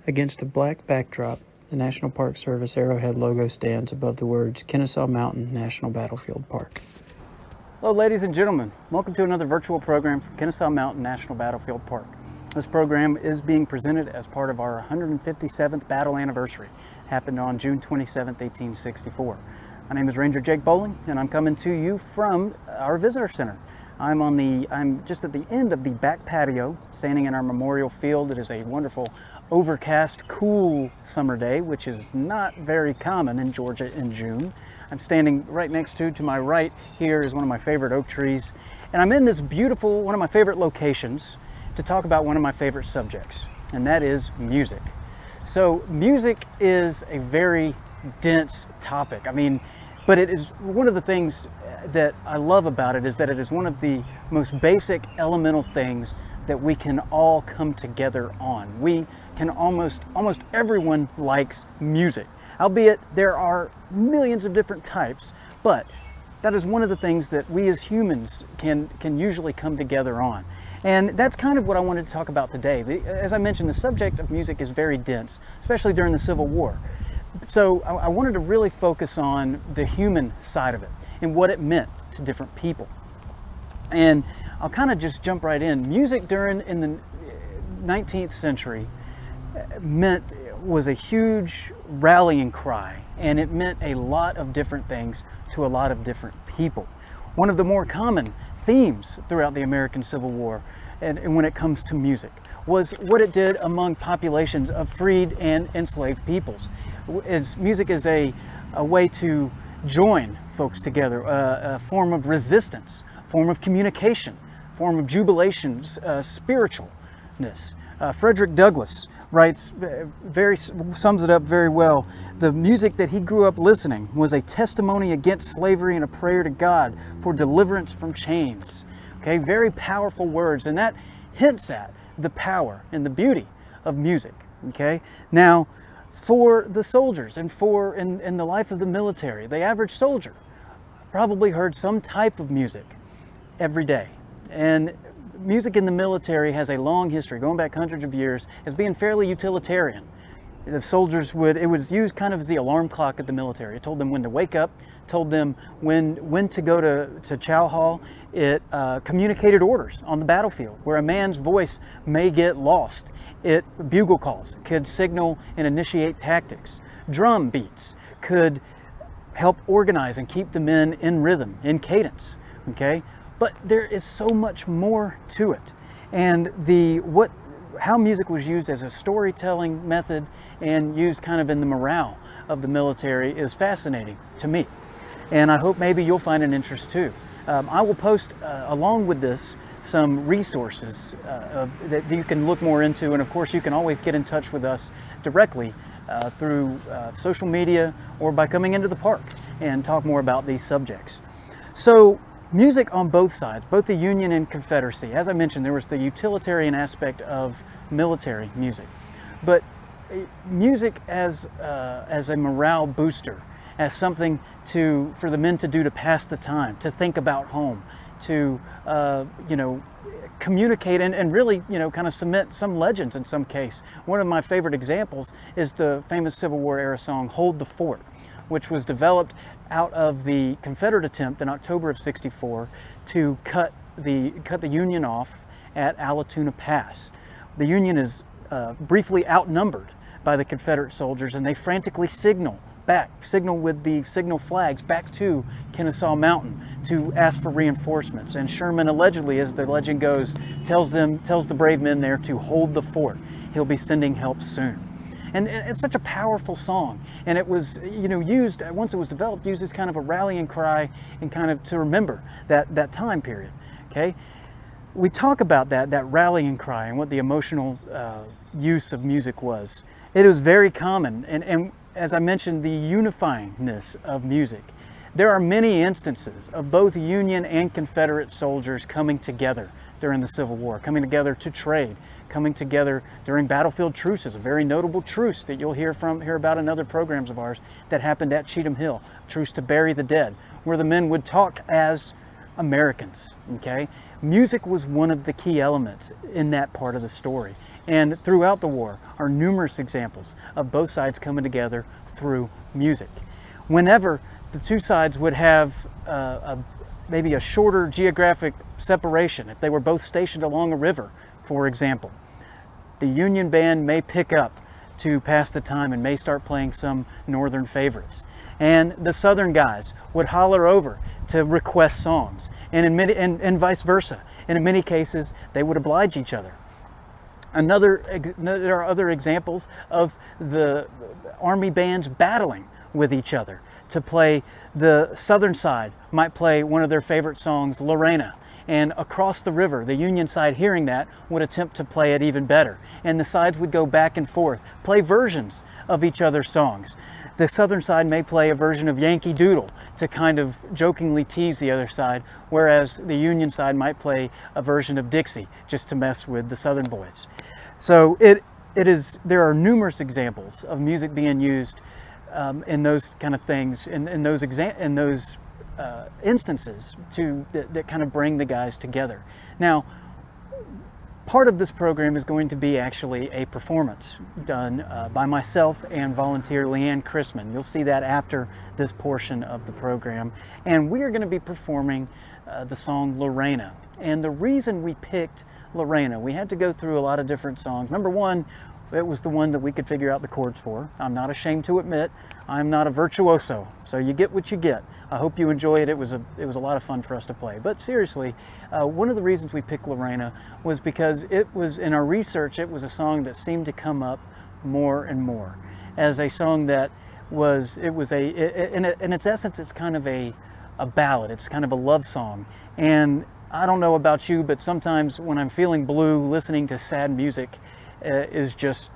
Against a black backdrop, the National Park Service Arrowhead logo stands above the words Kennesaw Mountain National Battlefield Park. Hello ladies and gentlemen, welcome to another virtual program from Kennesaw Mountain National Battlefield Park. This program is being presented as part of our 157th battle anniversary. It happened on June 27, 1864. My name is Ranger Jake Boling, and I'm coming to you from our visitor center. I'm just at the end of the back patio, standing in our memorial field. It is a wonderful, overcast, cool summer day, which is not very common in Georgia in June. I'm standing right next to my right here is one of my favorite oak trees, and I'm in this beautiful, one of my favorite locations to talk about one of my favorite subjects, and that is music. So music is a very dense topic. But it is one of the things that I love about it is that it is one of the most basic elemental things that we can all come together on. We can almost everyone likes music, albeit there are millions of different types, but that is one of the things that we as humans can usually come together on. And that's kind of what I wanted to talk about today. As I mentioned, the subject of music is very dense, especially during the Civil War. So I wanted to really focus on the human side of it and what it meant to different people. And I'll kind of just jump right in. Music in the 19th century was a huge rallying cry, and it meant a lot of different things to a lot of different people. One of the more common themes throughout the American Civil War, and when it comes to music, was what it did among populations of freed and enslaved peoples. Music is a way to join folks together, a form of resistance, form of communication, form of jubilation, spiritualness. Frederick Douglass sums it up very well. The music that he grew up listening was a testimony against slavery and a prayer to God for deliverance from chains. Okay, very powerful words, and that hints at the power and the beauty of music. Okay, now for the soldiers and in the life of the military, the average soldier probably heard some type of music every day. And music in the military has a long history, going back hundreds of years, as being fairly utilitarian. The soldiers it was used kind of as the alarm clock at the military. It told them when to wake up, told them when to go to chow hall. It communicated orders on the battlefield where a man's voice may get lost. Bugle calls could signal and initiate tactics. Drum beats could help organize and keep the men in rhythm, in cadence. Okay, but there is so much more to it, and how music was used as a storytelling method and used kind of in the morale of the military is fascinating to me, and I hope maybe you'll find an interest too. I will post along with this some resources that you can look more into, and of course you can always get in touch with us directly through social media or by coming into the park and talk more about these subjects. So music on both sides, both the Union and Confederacy. As I mentioned, there was the utilitarian aspect of military music, but music as a morale booster, as something for the men to do to pass the time, to think about home, to communicate and really kind of cement some legends in some case. One of my favorite examples is the famous Civil War era song "Hold the Fort," which was developed out of the Confederate attempt in October of '64 to cut the Union off at Allatoona Pass. The Union is briefly outnumbered by the Confederate soldiers, and they frantically signal with the signal flags back to Kennesaw Mountain to ask for reinforcements. And Sherman allegedly, as the legend goes, tells the brave men there to hold the fort. He'll be sending help soon. And it's such a powerful song, and it was used, once it was developed, used as kind of a rallying cry and kind of to remember that time period. Okay, we talk about that rallying cry and what the emotional use of music was. It was very common, and as I mentioned, the unifyingness of music. There are many instances of both Union and Confederate soldiers coming together during the Civil War, coming together to trade, coming together during battlefield truces, a very notable truce that you'll hear about in other programs of ours that happened at Cheatham Hill, truce to bury the dead, where the men would talk as Americans. Okay, music was one of the key elements in that part of the story. And throughout the war are numerous examples of both sides coming together through music. Whenever the two sides would have maybe a shorter geographic separation, if they were both stationed along a river, for example, the Union band may pick up to pass the time and may start playing some northern favorites. And the southern guys would holler over to request songs, and vice versa. And in many cases, they would oblige each other. There are other examples of the Army bands battling with each other to play. The southern side might play one of their favorite songs, Lorena, and across the river, the Union side, hearing that, would attempt to play it even better. And the sides would go back and forth, play versions of each other's songs. The southern side may play a version of Yankee Doodle to kind of jokingly tease the other side, whereas the Union side might play a version of Dixie just to mess with the southern boys. So there are numerous examples of music being used in those kind of things, in those instances that kind of bring the guys together. Now, part of this program is going to be actually a performance done by myself and volunteer Leanne Chrisman. You'll see that after this portion of the program. And we are going to be performing the song Lorena. And the reason we picked Lorena, we had to go through a lot of different songs. Number one, it was the one that we could figure out the chords for. I'm not ashamed to admit, I'm not a virtuoso, so you get what you get. I hope you enjoy it. It was a lot of fun for us to play. But seriously, one of the reasons we picked Lorena was because it was, in our research, it was a song that seemed to come up more and more as a song that in its essence, it's kind of a ballad. It's kind of a love song. And I don't know about you, but sometimes when I'm feeling blue, listening to sad music is just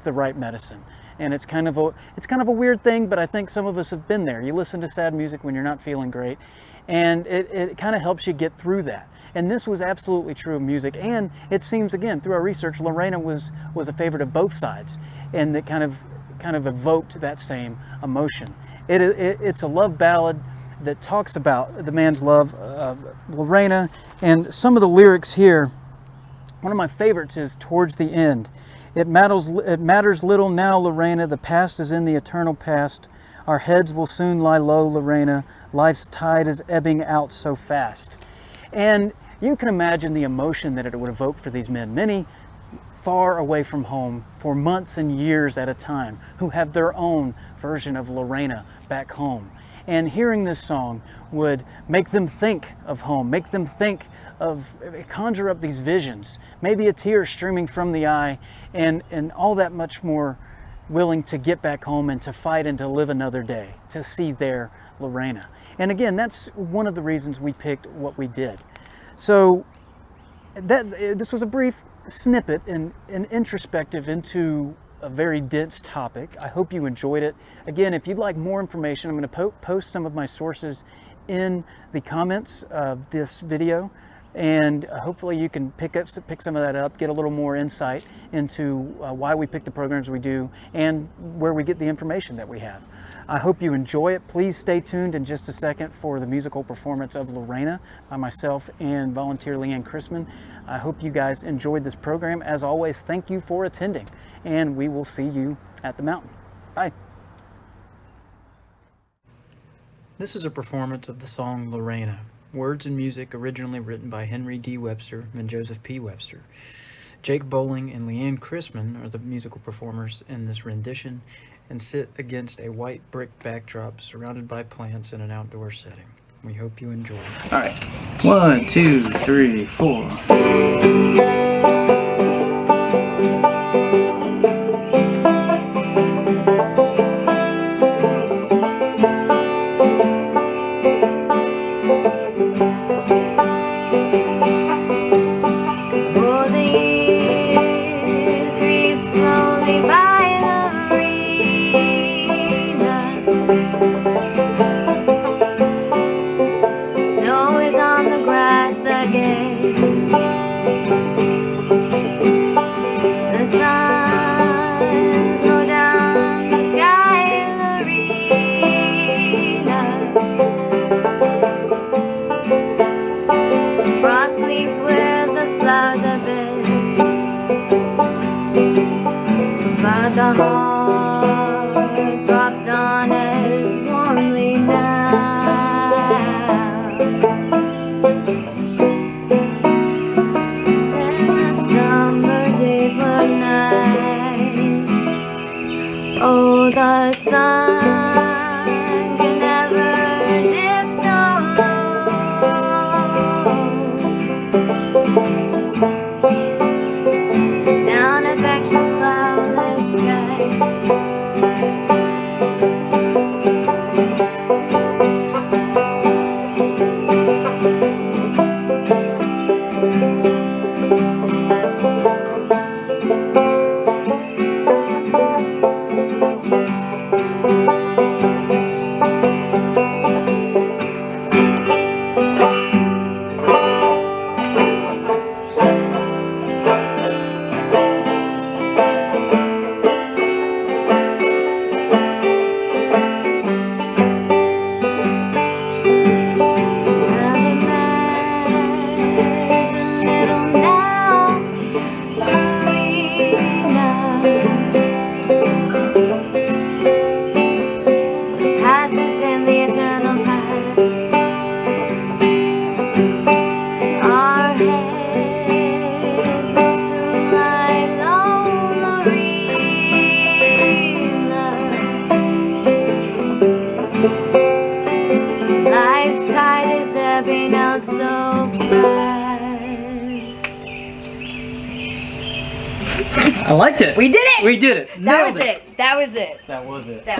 the right medicine. And it's kind of a weird thing, but I think some of us have been there. You listen to sad music when you're not feeling great, and it kind of helps you get through that. And this was absolutely true of music. And it seems, again, through our research, Lorena was a favorite of both sides, and that kind of evoked that same emotion. It's a love ballad that talks about the man's love of Lorena. And some of the lyrics here, one of my favorites is towards the end. It matters little now, Lorena. The past is in the eternal past. Our heads will soon lie low, Lorena. Life's tide is ebbing out so fast. And you can imagine the emotion that it would evoke for these men, many far away from home for months and years at a time, who have their own version of Lorena back home. And hearing this song would make them think of home, make them conjure up these visions, maybe a tear streaming from the eye, and all that much more willing to get back home and to fight and to live another day, to see their Lorena. And again, that's one of the reasons we picked what we did. So this was a brief snippet and introspective into a very dense topic. I hope you enjoyed it. Again, if you'd like more information, I'm going to post some of my sources in the comments of this video, and hopefully you can pick some of that up, get a little more insight into why we pick the programs we do and where we get the information that we have. I hope you enjoy it. Please stay tuned in just a second for the musical performance of Lorena by myself and volunteer Leanne Chrisman. I hope you guys enjoyed this program. As always, thank you for attending, and we will see you at the mountain. Bye. This is a performance of the song Lorena, words and music originally written by Henry D. Webster and Joseph P. Webster. Jake Boling and Leanne Chrisman are the musical performers in this rendition and sit against a white brick backdrop surrounded by plants in an outdoor setting. We hope you enjoy. All right, 1, 2, 3, 4. Snow is on the grass again. but the heart throbs on as warmly now. Spend the summer days were nice. Oh, the sun can never dip so low down affection's cloudless sky. Life's tide is ebbing out so fast. I liked it. We did it! We did it. That Nailed was it. That was it. That was it. That